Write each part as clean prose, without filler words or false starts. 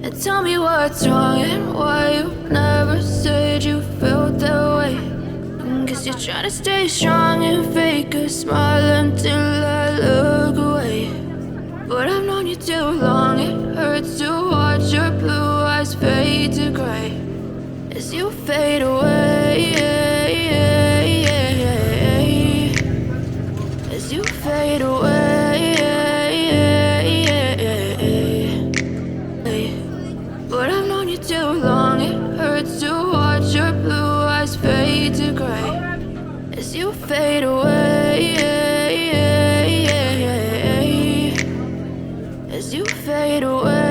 And tell me what's wrong and why you never said you felt that way. Guess you're trying to stay strong and fake a smile until I look away. But I've known you too long, it hurts to watch your blue eyes fade to gray as you fade away. As you fade away. But I've known you too long, it hurts to watch your blue eyes fade to gray as you fade away. As you fade away.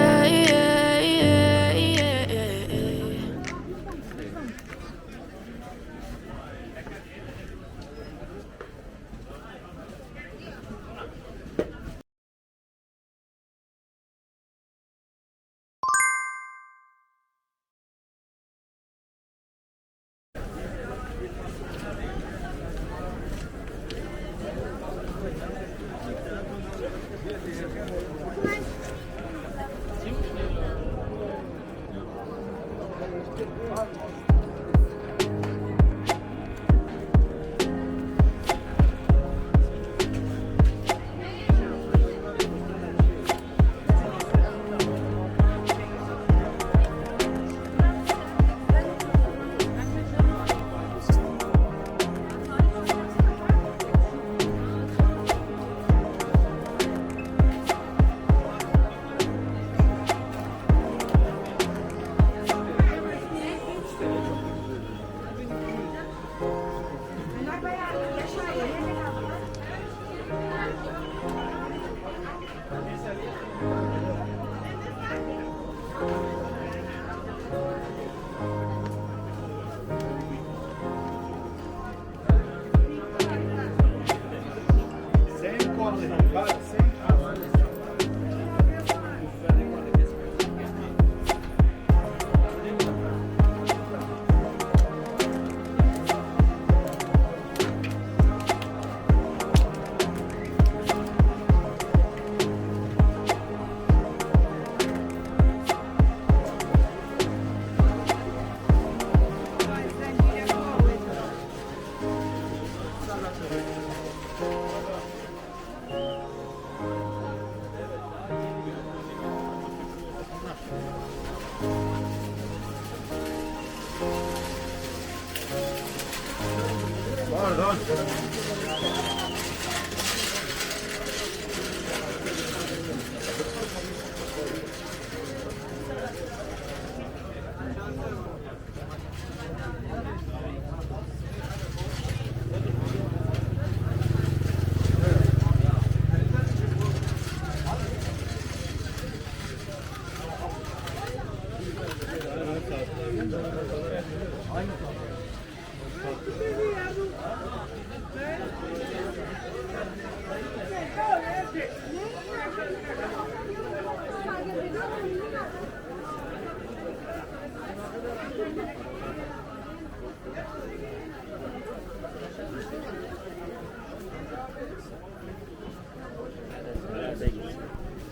Pardon.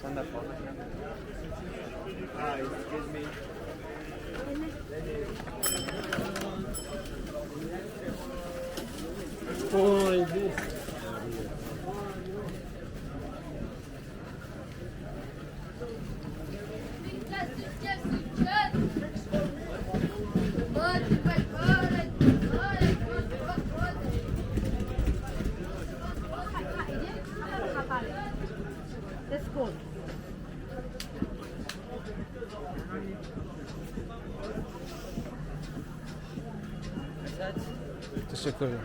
Sen de fazla. Hi, excuse me. Oi, teşekkür ederim.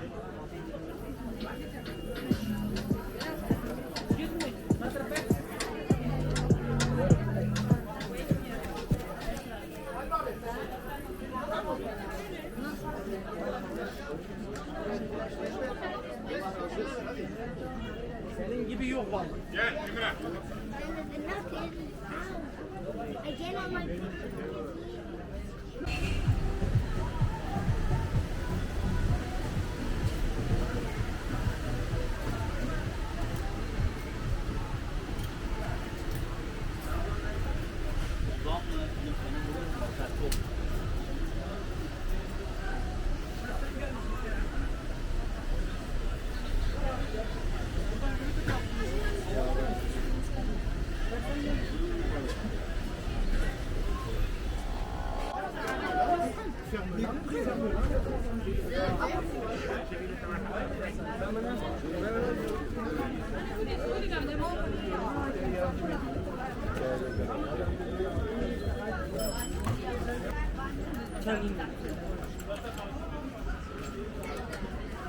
Senin gibi yok vallahi. Gel Emre.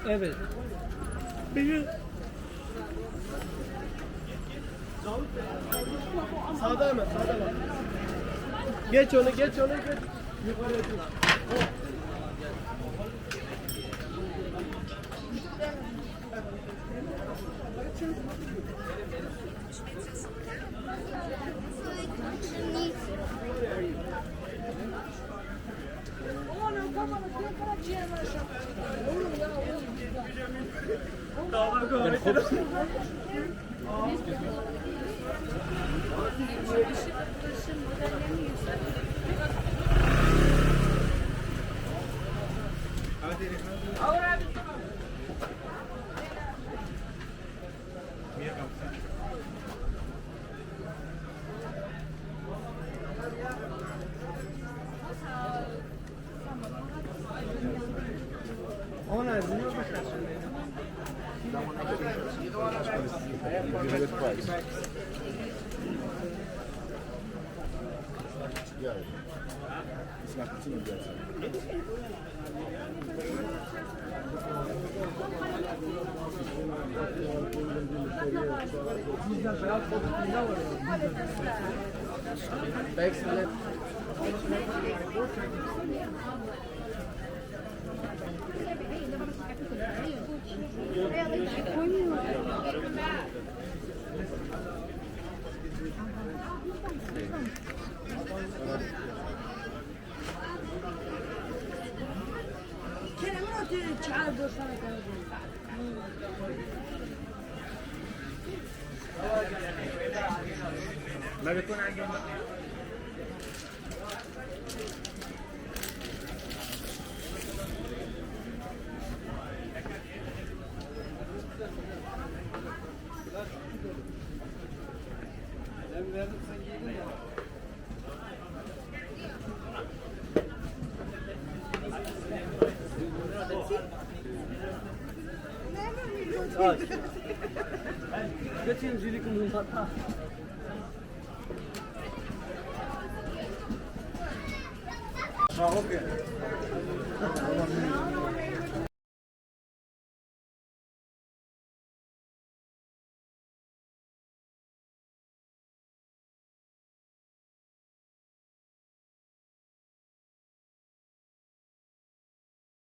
Evet. Sağda hemen, sağda bak. Geç onu, geç onu, geç. Yukarıya çık. Ona ziniyor ما بيكون عندهم Götürün zülükü mutfağa. Ah, okay.